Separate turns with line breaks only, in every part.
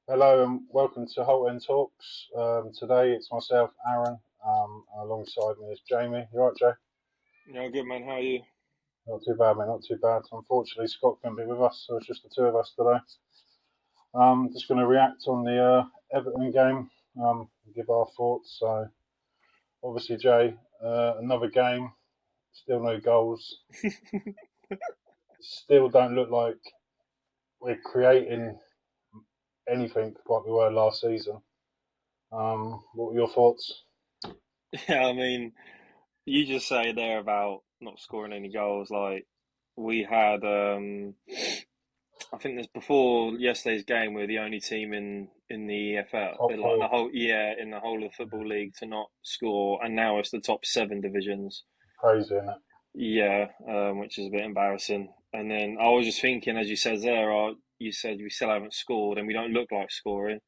Hello and welcome to Holt End Talks. Today it's myself, Aaron, and alongside me is Jamie. You right, Jay?
Yeah, good man. How are you?
Not too bad, mate. Not too bad. Unfortunately, Scott couldn't be with us, so it's just the two of us today. Just going to react on the Everton game, give our thoughts. So, obviously, Jay, another game, still no goals. Still don't look like we're creating anything like we were last season. What were your thoughts?
Yeah, I mean, you just say there about not scoring any goals. Like we had, I think this before yesterday's game, we were the only team in the EFL,
Top
like in the
four,
whole in the whole of the football league to not score, and now it's the top seven divisions.
crazy, innit?
Yeah, which is a bit embarrassing. And then I was just thinking, as you said there, you said we still haven't scored, and we don't look like scoring.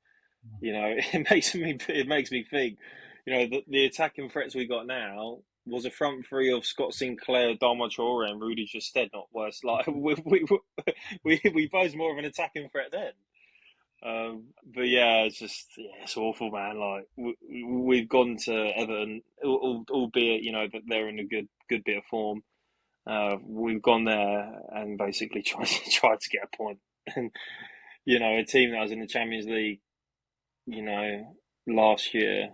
It makes me think, the attacking threats we got now was a front three of Scott Sinclair, Dharma Traore, and Rudy Stead, not worse. Like we posed more of an attacking threat then. But yeah, it's awful, man. Like we've gone to Everton, albeit that they're in a good bit of form. We've gone there and basically tried to get a point, and a team that was in the Champions League last year,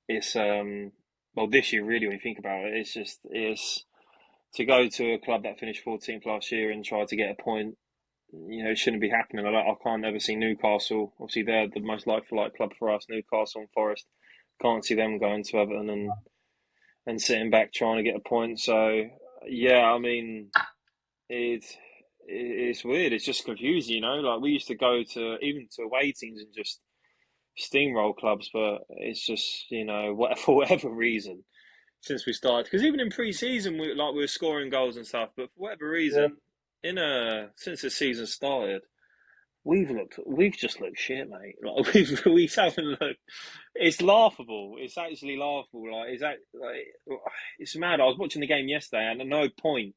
it's well this year really when you think about it, it's to go to a club that finished 14th last year and try to get a point. It shouldn't be happening. I can't ever see Newcastle. Obviously, they're the most like for like club for us. Newcastle and Forest. Can't see them going to Everton and sitting back trying to get a point. So yeah, I mean it's weird. It's just confusing. Like we used to go to even to away teams and just steamroll clubs, but it's just for whatever reason since we started. Because even in pre-season, we were scoring goals and stuff, but for whatever
Yeah,
reason, in a since the season started, we've just looked shit, mate. Like we haven't looked. It's laughable. It's actually laughable. It's mad. I was watching the game yesterday, and at no point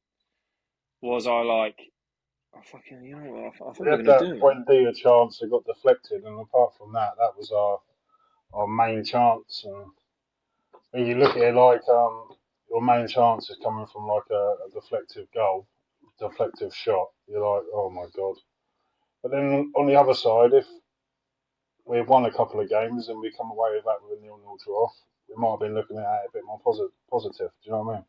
was I like, oh, fucking, I thought
we
we were
had
gonna
that
do it.
Buendia chance that got deflected, and apart from that, that was our main chance. And when you look at it like your main chance is coming from like a deflective goal, deflective shot, you're like, oh my god. But then on the other side, if we've won a couple of games and we come away with that with a nil-nil draw, we might have been looking at it a bit more positive. Do you know what I mean?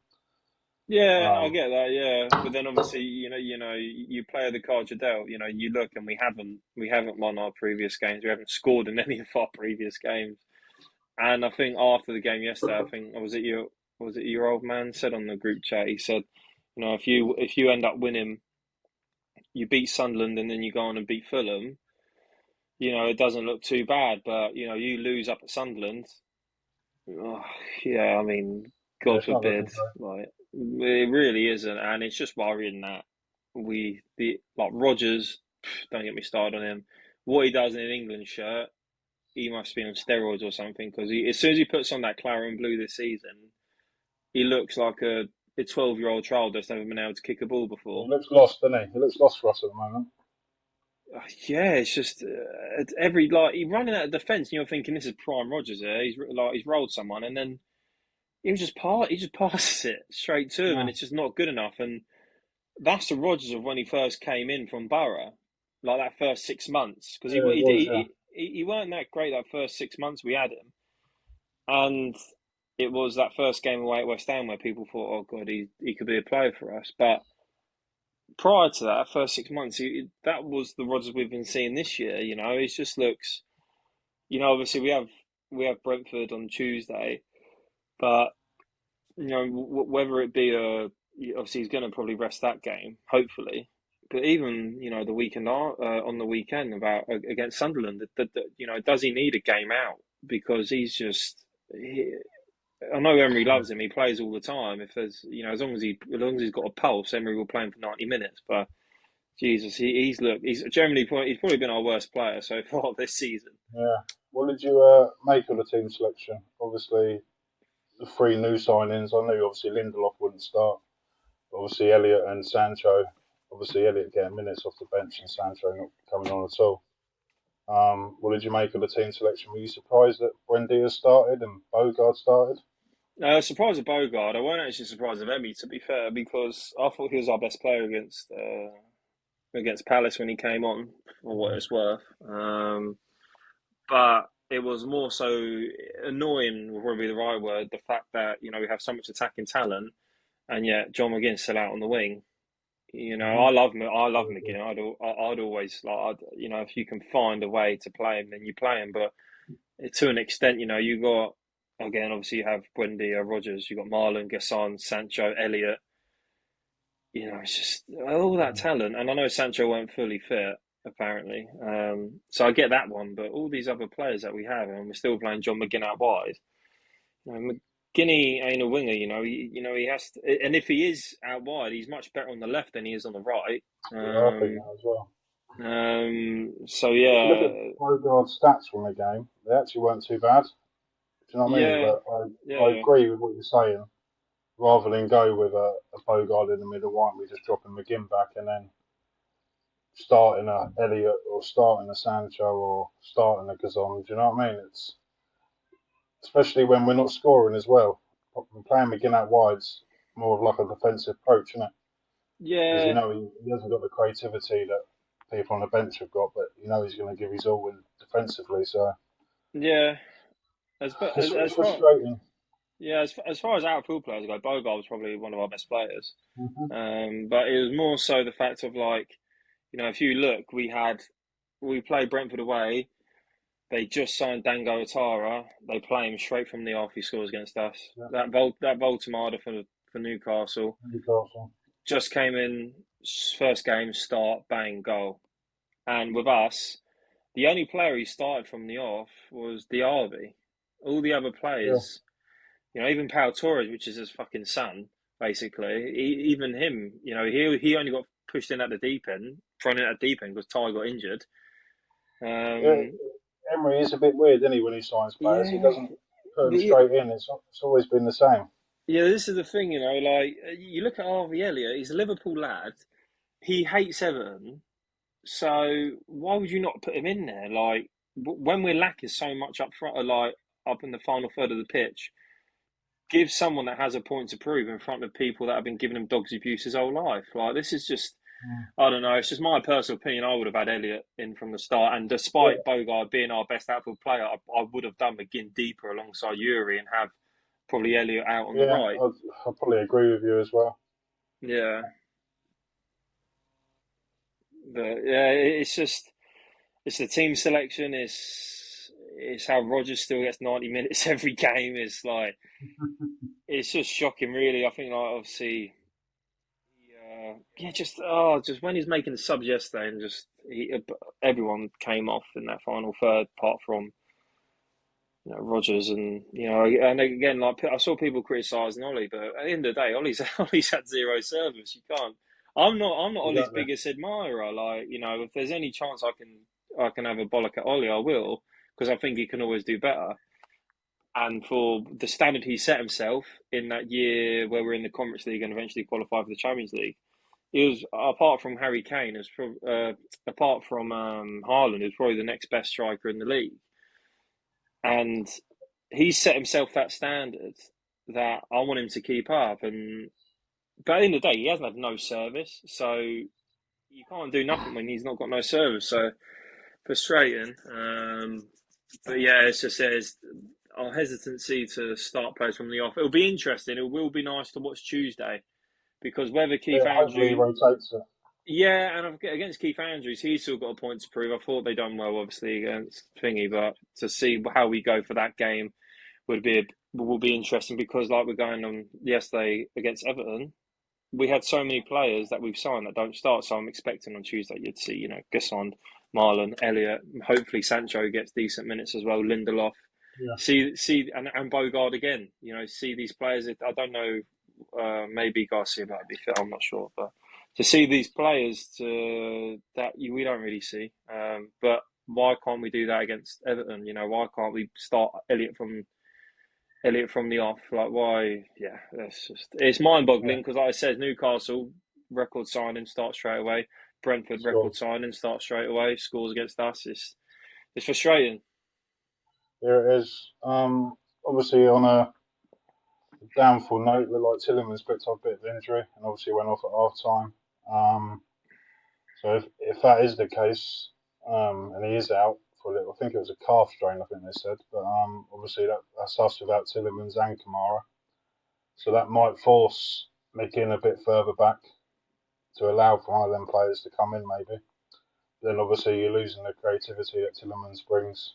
Yeah, I
Um,
get that. Yeah, but then obviously, you play the cards you're dealt. You look, and we haven't won our previous games. We haven't scored in any of our previous games. And I think after the game yesterday, I think was it your old man said on the group chat. He said, if you end up winning, you beat Sunderland, and then you go on and beat Fulham. It doesn't look too bad. But you lose up at Sunderland. Oh, yeah, I mean,
yeah,
God
it's not looking
forbid.
great.
Like it really isn't, and it's just worrying that the like Rogers. Don't get me started on him. What he does in an England shirt, he must be on steroids or something. Because as soon as he puts on that claret and blue this season, he looks like a 12-year-old child that's never been able to kick a ball
He
before.
looks lost, doesn't he? He looks lost for us at the moment.
Yeah, it's just it's every like he running out of defence, and you're thinking this is prime Rogers here. He's rolled someone, and then he just passes it straight to him, and
Yeah,
it's just not good enough. And that's the Rodgers of when he first came in from Borough, like that first 6 months, because he
yeah, it
he,
was. Yeah,
he weren't that great that first 6 months we had him, and it was that first game away at West Ham where people thought, oh god, he could be a player for us. But prior to that, first 6 months, that was the Rodgers we've been seeing this year. He just looks, obviously we have Brentford on Tuesday, but whether it be obviously he's going to probably rest that game, hopefully. But even the weekend on the weekend about against Sunderland, does he need a game out? Because I know Emery loves him. He plays all the time. If there's as long as he's got a pulse, Emery will play him for 90 minutes. But Jesus, he's generally he's probably been our worst player so far this season.
yeah. What did you make of the team selection? Obviously, the three new signings. I knew obviously Lindelof wouldn't start. Obviously, Elliot and Sancho. Obviously, Elliot getting minutes off the bench and Sancho not coming on at all. What did you make of the team selection? Were you surprised that Buendia started and Bogard started?
Surprised of Bogard. I weren't actually surprised of Emmy, to be fair, because I thought he was our best player against Palace when he came on, for what
Mm.
it's worth. But it was more so annoying, would probably be the right word, the fact that we have so much attacking talent, and yet John McGinn's still out on the wing.
Mm-hmm.
I love McGinn. I'd always if you can find a way to play him, then you play him. But to an extent, you got again. Obviously, you have Buendia, Rogers. You got Marlon, Gasson, Sancho, Elliott. It's just all that talent. And I know Sancho weren't fully fit, apparently. So I get that one. But all these other players that we have, and we're still playing John McGinn out wide. McGinney ain't a winger. He has to, and if he is out wide, he's much better on the left than he is on the right.
Yeah, I think that as well.
So
If you look
yeah,
at Bogard's stats from the game, they actually weren't too bad. Do you know what I mean?
yeah,
But I
yeah,
agree with what you're saying. Rather than go with a Bogard in the middle, why don't we just drop a McGinn back and then starting a Elliot or starting a Sancho or starting a Gazon? Do you know what I mean? It's especially when we're not scoring as well. Playing McGinn out wide's more of like a defensive approach, isn't it? Because
yeah,
he hasn't got the creativity that people on the bench have got, but he's going to give his all in defensively. So
yeah. As but
it's
as far
frustrating.
yeah as far as outfield players go, Bogart was probably one of our best players.
Mm-hmm.
But it was more so the fact of if you look, we played Brentford away. They just signed Dango Atara. They play him straight from the off. He scores against us.
Yeah,
That Voltemada for Newcastle
Newcastle.
just came in, first game, start, bang, goal. And with us, the only player he started from the off was Diaby. All the other
Yeah,
players, even Pau Torres, which is his fucking son, basically, even him, he only got pushed in at the deep end, thrown in at the deep end because Ty got injured.
yeah.
Um,
Emery is a bit weird, isn't he, when he signs players? He
yeah,
doesn't put them straight in. It's always been the same.
yeah, this is the thing, like you look at Harvey Elliott, he's a Liverpool lad. He hates Everton, so why would you not put him in there? Like when we're lacking so much up front, or like up in the final third of the pitch, give someone that has a point to prove in front of people that have been giving him dog's abuse his whole life. Like this is just,
Mm.
I don't know. It's just my personal opinion. I would have had Elliott in from the start, and
Yeah,
despite Bogard being our best outfield player, I would have done McGinn deeper alongside Yuri and have probably Elliott out on the
yeah,
right.
I'd probably agree with you as well.
Yeah, but yeah, it's just it's the team selection. It's how Rogers still gets 90 minutes every game. It's just shocking, really. I think like obviously. Yeah, just when he's making the subs yesterday, and everyone came off in that final third, apart from Rogers, and again, like I saw people criticising Ollie, but at the end of the day, Ollie's had zero service. You can't. I'm not Ollie's
Exactly.
biggest admirer. Like if there's any chance I can have a bollock at Ollie, I will, because I think he can always do better. And for the standard he set himself in that year where we're in the Conference League and eventually qualify for the Champions League, he was, apart from Harry Kane, apart from Haaland, he was probably the next best striker in the league. And he set himself that standard that I want him to keep up. But at the end of the day, he hasn't had no service, so you can't do nothing when he's not got no service. So frustrating. But yeah, it's just there's our hesitancy to start players from the off. It'll be interesting. It will be nice to watch Tuesday because whether Keith
Yeah, hopefully he
Andrew,
rotates it.
yeah, and against Keith Andrews, he's still got a point to prove. I thought they done well, obviously against Thingy, but to see how we go for that game will be interesting because, like we're going on yesterday against Everton, we had so many players that we've signed that don't start. So I'm expecting on Tuesday you'd see, Gasson, Marlon, Elliott, hopefully Sancho gets decent minutes as well. Lindelof,
Yeah,
see, and Bogard again. See these players. I don't know. Maybe Garcia might be fit. I'm not sure, but to see these players we don't really see. But why can't we do that against Everton? Why can't we start Elliot from the off? Like why? Yeah, it's mind
yeah,
boggling because like I said, Newcastle record signing start straight away. Brentford
sure.
record signing start straight away. Scores against us. It's frustrating.
Here it is. Obviously on a downfall note, looked like Tillerman's picked up a bit of injury and obviously went off at half time. So if that is the case, and he is out for a little, I think it was a calf strain, I think they said, but obviously that's us without Tillemans and Kamara. So that might force McGinn a bit further back to allow for one of them players to come in, maybe. Then obviously you're losing the creativity that Tillemans brings.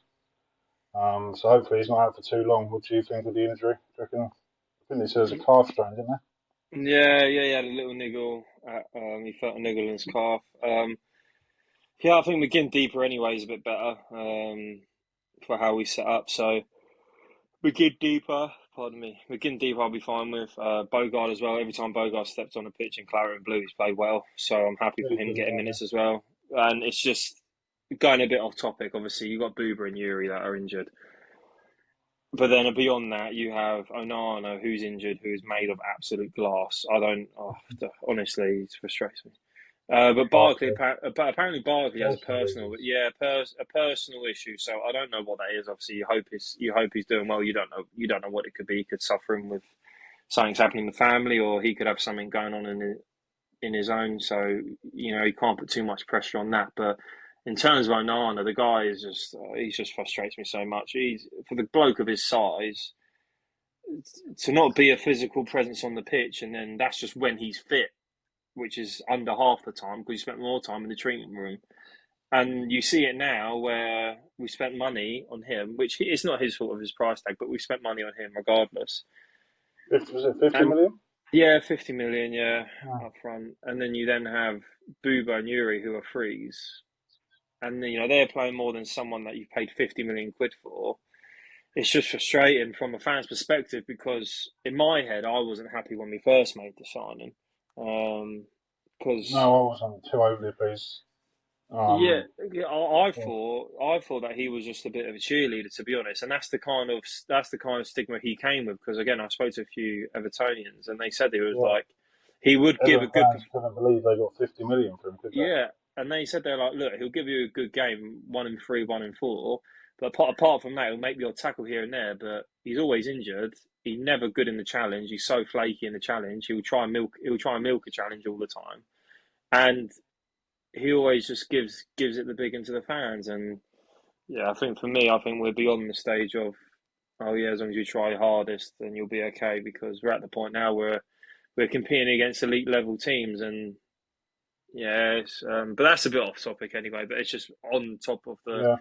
So hopefully he's not out for too long. What do you think of the injury? Do you reckon? I think they said it was a calf strain, didn't they?
Yeah, yeah, he had a little niggle. He felt a niggle in his calf. Yeah, I think McGinn deeper anyway is a bit better for how we set up. So McGinn deeper, pardon me, McGinn deeper I'll be fine with. Bogard as well. Every time Bogard stepped on the pitch in claret and blue, he's played well. So I'm happy
Yeah,
for
he's
him
been
getting
well, yeah.
minutes as well. And it's just going a bit off topic. Obviously, you've got Boober and Yuri that are injured. But then beyond that, you have Onana, who's injured, who is made of absolute glass. I don't, honestly, it frustrates me. But Barkley,
Barkley,
but apparently Barkley has a
personal
personal,
reasons.
yeah, a personal issue. So I don't know what that is. Obviously, you hope he's doing well. You don't know what it could be. He could suffer with something's happening in the family, or he could have something going on in his own. So you can't put too much pressure on that. But in terms of Onana, the guy is just he just frustrates me so much. He's for the bloke of his size to not be a physical presence on the pitch, and then that's just when he's fit, which is under half the time because he spent more time in the treatment room. And you see it now where we spent money on him, which it's not his fault of his price tag, but we spent money on him regardless.
Was it 50
And
million?
yeah, 50 million, yeah,
Yeah.
up front. And then you then have Buba and Yuri who are frees. And they're playing more than someone that you've paid 50 million quid for. It's just frustrating from a fan's perspective because in my head I wasn't happy when we first made the signing.
No,
Because
I wasn't too overly pleased.
yeah,
Um,
yeah,
yeah,
I thought that he was just a bit of a cheerleader, to be honest, and that's the kind of stigma he came with. Because again, I spoke to a few Evertonians, and they said he was
yeah.
like he would give a
Everton
good,
fans couldn't believe they got 50 million for him, could they?
yeah, and they said they're like, look, he'll give you a good game, 1 in 3, 1 in 4, but apart from that, he'll make your tackle here and there, but he's always injured. He's never good in the challenge. He's so flaky in the challenge. He'll try and milk a challenge all the time, and he always just gives it the big one to the fans. And yeah, I think for me, I think we're beyond the stage of oh yeah, as long as you try your hardest, then you'll be okay. Because we're at the point now where we're competing against elite level teams, and yeah, but that's a bit off topic anyway. But it's just
Yeah,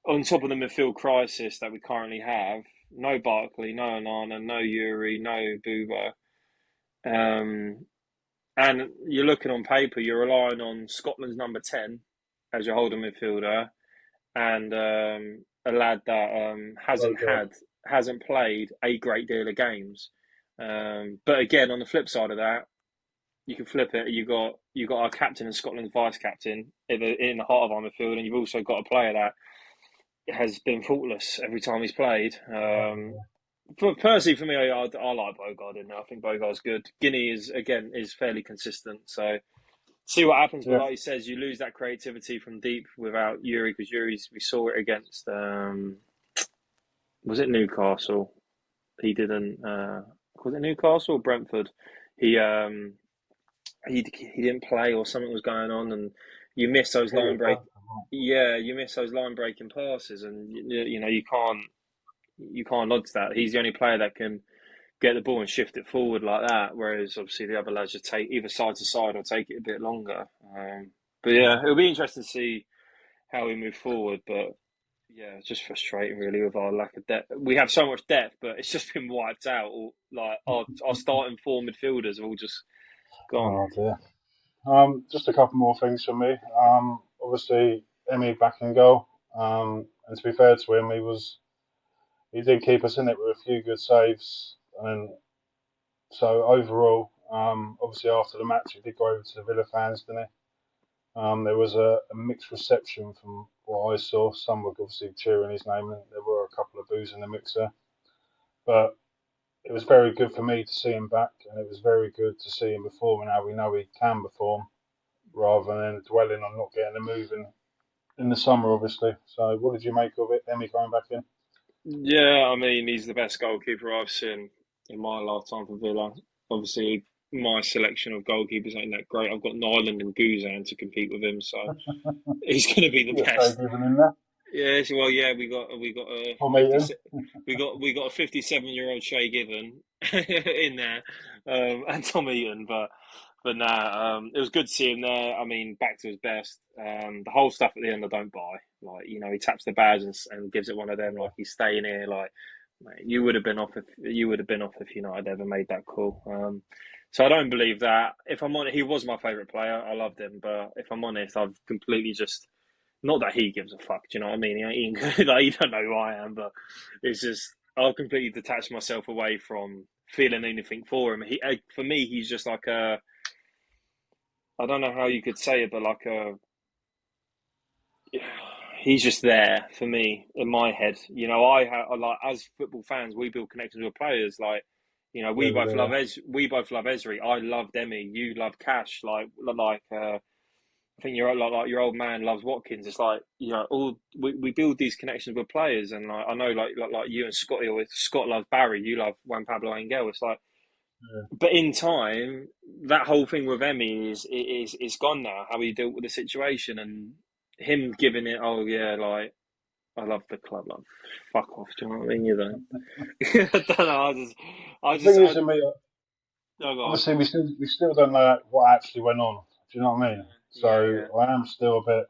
on top of the midfield crisis that we currently have. No Barkley, no Onana, no Yuri, no Buba. Um, and you're looking on paper, you're relying on Scotland's number 10 as your holding midfielder and a lad that
oh God.
hasn't played a great deal of games. But again, on the flip side of that, you can flip it. You got our captain and Scotland's vice captain in the heart of our midfield, and you've also got a player that has been faultless every time he's played.
Yeah,
Personally, for me, I like Bogard, and I think Bogard's good. Guinea is fairly consistent, so see what happens. But
yeah.
like he says, you lose that creativity from deep without Yuri because Yuri's we saw it against was it Newcastle? He didn't was it Newcastle or Brentford? He um he didn't play or something was going on and you miss
I
those
think it
line
was
break.
Brentford, right?
Yeah, you miss those line breaking passes and you can't nod to that. He's the only player that can get the ball and shift it forward like that. Whereas obviously the other lads just take either side to side or take it a bit longer. But
Yeah.
yeah, it'll be interesting to see how we move forward. But yeah, it's just frustrating really with our lack of depth. We have so much depth, but it's just been wiped out. All, like our starting four midfielders have all just gone.
Oh dear. Just a couple more things from me. Obviously, Emmy back in goal. And to be fair to him, he did keep us in it with a few good saves. And so overall, obviously after the match, he did go over to the Villa fans, didn't he? There was a mixed reception from what I saw. Some were obviously cheering his name, and there were a couple of boos in the mixer. But it was very good for me to see him back, and it was very good to see him performing how we know he can perform, rather than dwelling on not getting a move in the summer, obviously. So, what did you make of it? Emmy going back in?
Yeah, I mean, he's the best goalkeeper I've seen in my lifetime for Villa. Obviously, my selection of goalkeepers ain't that great. I've got Nyland and Guzan to compete with him, so he's going to be the
You got Shay
best.
Given in there.
Yes, well, yeah, we got a
Tom
50,
Eaton.
we got a 57-year-old Shay Given in there, and Tom Eaton, but nah, it was good to see him there. I mean, back to his best. The whole stuff at the end I don't buy. Like, he taps the badge and gives it one of them like he's staying here. Like, mate, you would have been off if United ever made that call. So I don't believe that. If I'm honest, he was my favourite player. I loved him, but if I'm honest, I've completely just not that he gives a fuck. Do you know what I mean? He ain't like he don't know who I am, but it's just I'll completely detach myself away from feeling anything for him. For me, he's just like a I don't know how you could say it, but like he's just there for me in my head. I like as football fans, we build connections with players. Like,
Yeah, we do.
We both love Esri. I love Demi. You love Cash. I think your old man loves Watkins. It's like all we build these connections with players, and I know like you and Scotty, or Scott loves Barry, you love Juan Pablo Angel. It's like,
Yeah.
but in time, that whole thing with Emmy is gone now. How he dealt with the situation and him giving it. Oh yeah, like I love the club. Like fuck off. Do you know what I mean? You don't. I don't know.
The thing is,
I
to me,
oh, go on.
obviously, we still don't know what actually went on. Do you know what I mean?
Yeah,
So,
yeah,
I am still a bit.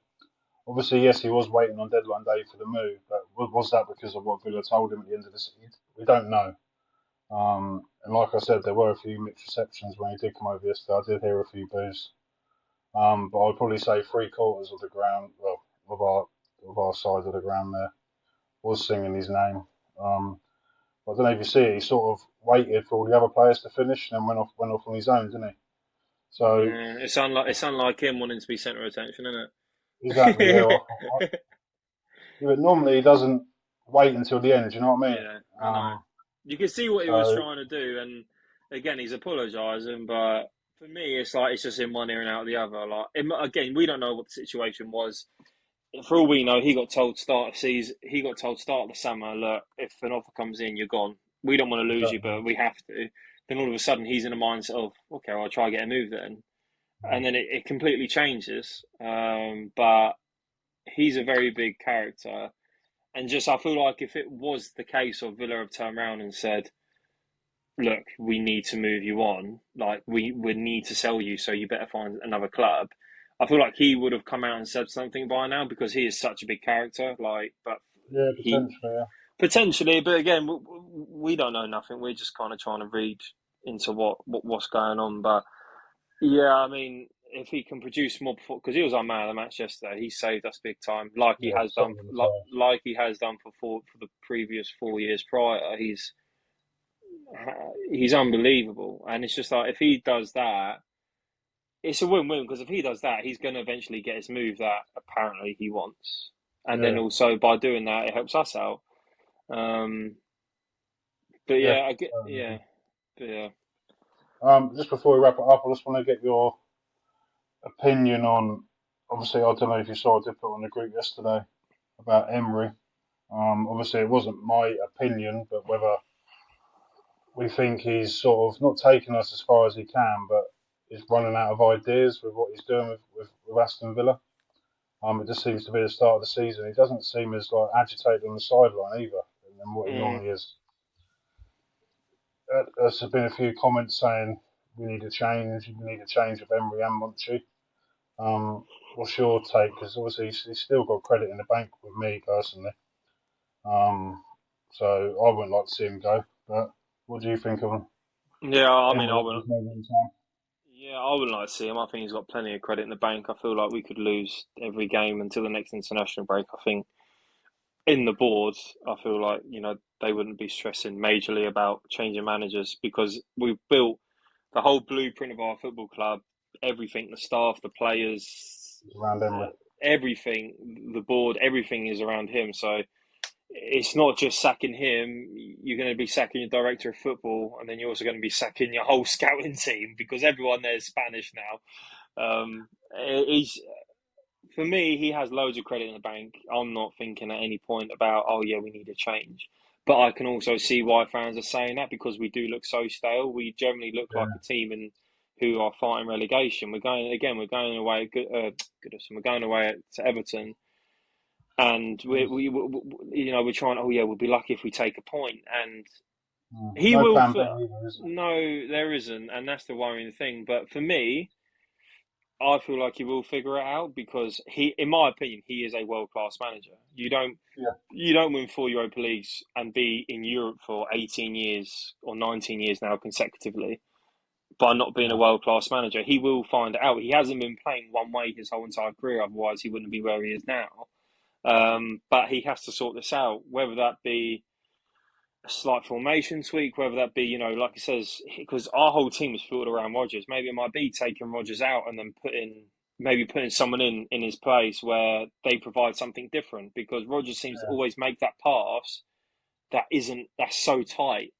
Obviously, yes, he was waiting on deadline day for the move, but was that because of what Villa told him at the end of the season? We don't know. And like I said, there were a few mixed receptions when he did come over yesterday. I did hear a few boos. But I'd probably say three quarters of the ground, well, of our side of the ground there, was singing his name. I don't know if you see it. He sort of waited for all the other players to finish and then went off on his own, didn't he? So
yeah. It's unlike him wanting to be centre of attention, isn't
exactly, yeah.
it?
Yeah, but normally he doesn't wait until the end. Do you know what I mean?
Yeah, I know.
Um,
You can see what he was
so
trying to do, and again, he's apologising. But for me, it's like it's just in one ear and out of the other. Like again, we don't know what the situation was. For all we know, he got told start of season. He got told start of the summer. Look, if an offer comes in, you're gone. We don't want to lose you,
exactly,
but we have to. Then all of a sudden, he's in a mindset of okay, I'll try to get a move then, and then it completely changes. But he's a very big character. And just, I feel like if it was the case of Villa have turned around and said, look, we need to move you on, like we would need to sell you, so you better find another club. I feel like he would have come out and said something by now because he is such a big character. Like, but
yeah,
he
potentially, yeah.
potentially, but again, we don't know nothing. We're just kind of trying to read into what's going on. But yeah, I mean, if he can produce more, because he was our man of the match yesterday, he saved us big time, like he
Yeah,
has done,
several
like,
times.
like he has done for the previous 4 years prior. He's unbelievable, and it's just like if he does that, it's a win-win because if he does that, he's going to eventually get his move that apparently he wants, and then
Yeah,
also by doing that, it helps us out. Um, but
yeah.
yeah, I get
Totally.
yeah, but yeah.
Just before we wrap it up, I just want to get your opinion on. Obviously, I don't know if you saw I did put on the group yesterday about Emery. Obviously, it wasn't my opinion, but whether we think he's sort of not taken us as far as he can, but is running out of ideas with what he's doing with Aston Villa. It just seems to be the start of the season. He doesn't seem as like agitated on the sideline either than what he
Mm.
normally is. There's been a few comments saying we need a change. We need a change of Emery and Monchi. What's your take? Because obviously he's still got credit in the bank with me personally. Um, so I wouldn't like to see him go. But what do you think of
Yeah, I mean, I
Emery at
would.
this moment in time?
Yeah, I would like to see him. I think he's got plenty of credit in the bank. I feel like we could lose every game until the next international break. I think in the board, I feel like they wouldn't be stressing majorly about changing managers because we've built the whole blueprint of our football club, everything, the staff, the players,
Around Emery.
everything, the board, everything is around him. So it's not just sacking him. You're going to be sacking your director of football, and then you're also going to be sacking your whole scouting team because everyone there is Spanish now. He's for me, he has loads of credit in the bank. I'm not thinking at any point about, oh yeah, we need a change. But I can also see why fans are saying that because we do look so stale. We generally look like a
Yeah.
team who are fighting relegation. We're going again. We're going away. Goodison. We're going away to Everton, and we're trying. Oh yeah, we'll be lucky if we take a point. And he
No
will.
plan B either, is there?
No, there isn't, and that's the worrying thing. But for me, I feel like he will figure it out because in my opinion, he is a world class manager.
Yeah.
You don't win four Europa Leagues and be in Europe for 18 years or 19 years now consecutively by not being a
No.
world class manager. He will find it out. He hasn't been playing one way his whole entire career, otherwise he wouldn't be where he is now. But he has to sort this out, whether that be a slight formation tweak, whether that be, like he says, because our whole team is built around Rodgers. Maybe it might be taking Rodgers out and then putting someone in his place where they provide something different because Rodgers seems to
Yeah.
always make that pass that's so tight.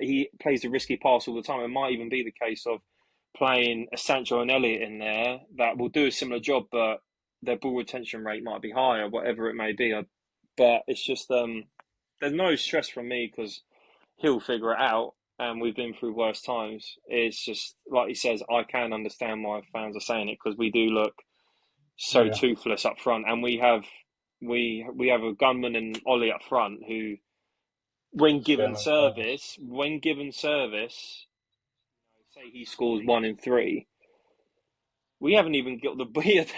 He plays the risky pass all the time. It might even be the case of playing a Sancho and Elliott in there that will do a similar job, but their ball retention rate might be higher, whatever it may be. But it's just there's no stress from me because he'll figure it out, and we've been through worse times. It's just like he says, I can understand why fans are saying it because we do look so
Yeah.
toothless up front, and we have a gunman and Ollie up front who
Just getting no service.
when given service, say he scores one in three, we haven't even got the.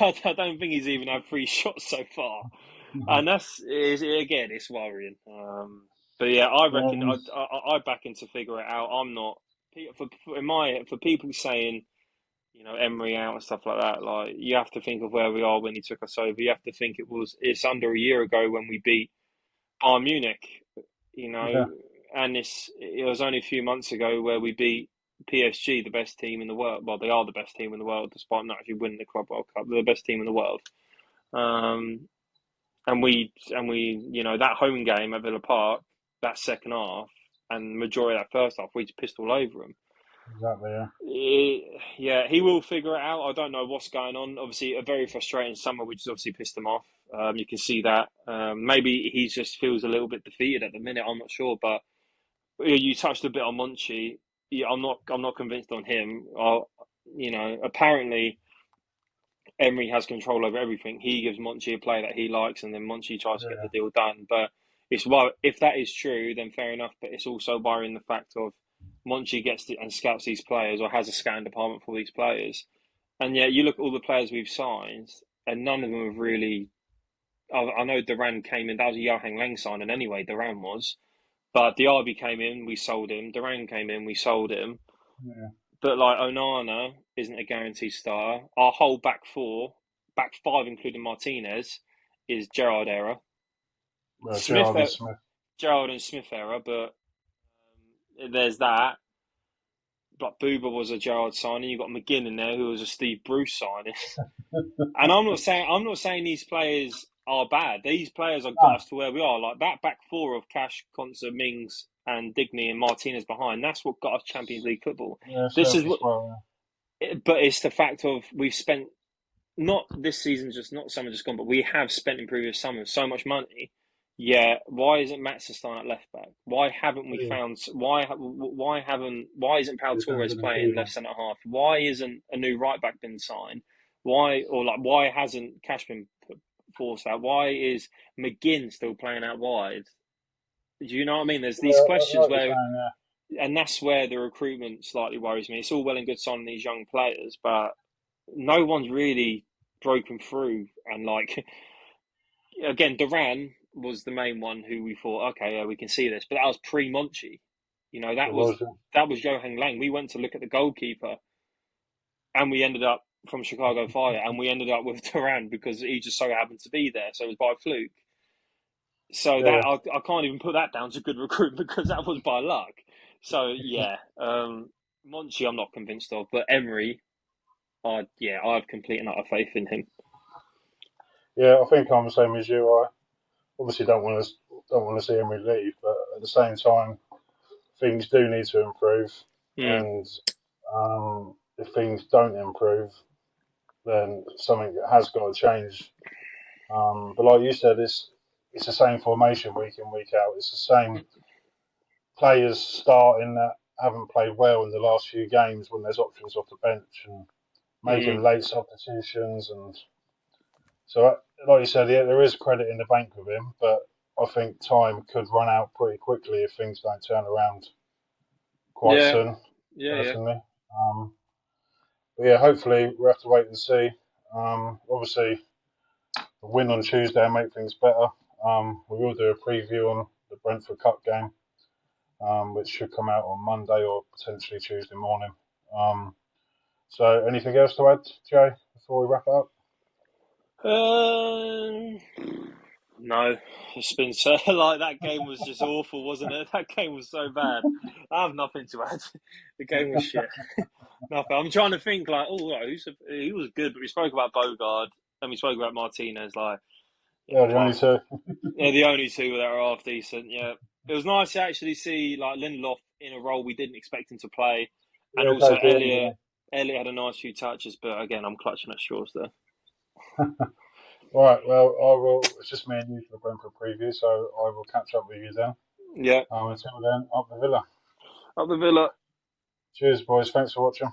I don't think he's even had three shots so far, and again, it's worrying. But yeah, I
Yeah,
reckon I back him to figure it out. I'm not for people saying Emery out and stuff like that. Like you have to think of where we are when he took us over. You have to think it's under a year ago when we beat Bayern Munich, you know,
yeah,
and it was only a few months ago where we beat PSG, the best team in the world. Well, they are the best team in the world, despite not actually winning the Club World Cup. They're the best team in the world. Um, that home game at Villa Park, that second half, and majority of that first half, we just pissed all over them.
exactly. Yeah,
Yeah, he will figure it out. I don't know what's going on. Obviously, a very frustrating summer, which has obviously pissed him off. You can see that. Maybe he just feels a little bit defeated at the minute. I'm not sure, but you touched a bit on Monchi. Yeah, I'm not convinced on him. Apparently Emery has control over everything. He gives Monchi a play that he likes, and then Monchi tries to get the
yeah,
deal done. But if that is true, then fair enough. But it's also worrying the fact of Monchi and scouts these players, or has a scouting department for these players, and yet you look at all the players we've signed, and none of them have really. I know Duran came in. That was a Johan Lang signing anyway. Duran was, but Diaby came in, we sold him. Duran came in, we sold him.
yeah.
But like Onana isn't a guaranteed starter. Our whole back five, including Martinez, is Gerrard era.
Well,
Smith,
Gerard and Smith.
Gerrard and Smith era, but there's that. But Booba was a Gerrard signing. You got McGinn in there, who was a Steve Bruce signing. And I'm not saying these players are bad. These players have got
No,
us to where we are. Like that back four of Cash, Konsa, Mings, and Digny and Martinez behind. That's what got us Champions League football.
yeah,
This
served
is
us
what,
well.
but it's the fact of we've spent not this season, just not summer just gone, but we have spent in previous summers so much money. Yeah, why isn't Matson starting at left back? Why haven't we
Yeah,
found why isn't Pau
we haven't
Torres
been
playing
improving.
left centre half? Why isn't a new right back been signed? Why hasn't Cash been forced out? Why is McGinn still playing out wide? Do you know what I mean? There's these
Yeah,
questions
like you're
where,
saying,
and that's where the recruitment slightly worries me. It's all well and good signing these young players, but no one's really broken through. And like again, Duran was the main one who we thought, okay, yeah, we can see this, but that was pre-Monchi. You know,
it was.
that was Johan Lang. We went to look at the goalkeeper, and we ended up from Chicago Fire, and we ended up with Duran because he just so happened to be there, so it was by fluke. So
Yeah,
I can't even put that down to good recruitment because that was by luck. So yeah, Monchi I'm not convinced of, but Emery, I have complete and utter faith in him.
yeah. I think I'm the same as you. I obviously don't want to see Emery leave, but at the same time, things do need to improve,
Mm,
and if things don't improve, then something has got to change. But like you said, it's the same formation week in week out. It's the same players starting that haven't played well in the last few games when there's options off the bench and
Mm.
making late substitutions. And so, like you said, yeah, there is credit in the bank with him, but I think time could run out pretty quickly if things don't turn around quite
Yeah,
soon.
yeah.
Personally, but yeah, hopefully we'll have to wait and see. Obviously, the win on Tuesday will make things better. We will do a preview on the Brentford Cup game, which should come out on Monday or potentially Tuesday morning. So, anything else to add, Jay, before we wrap it up?
Um, no, it's been so like that game was just awful, wasn't it? That game was so bad. I have nothing to add. The game was shit. Nothing. I'm trying to think like, oh, right, he was good, but we spoke about Bogard and we spoke about Martinez. Like,
Yeah, the only
apart from
two.
the only two that are half decent. Yeah, it was nice to actually see like Lindelof in a role we didn't expect him to play, and
Yeah,
also
towards the end,
Elliot.
yeah.
Elliot had a nice few touches, but again, I'm clutching at straws there.
Right, well, I will. It's just me and you for the Brentford preview, so I will catch up with you then.
Yeah,
Until then, up the Villa.
up the Villa.
Cheers, boys. Thanks for watching.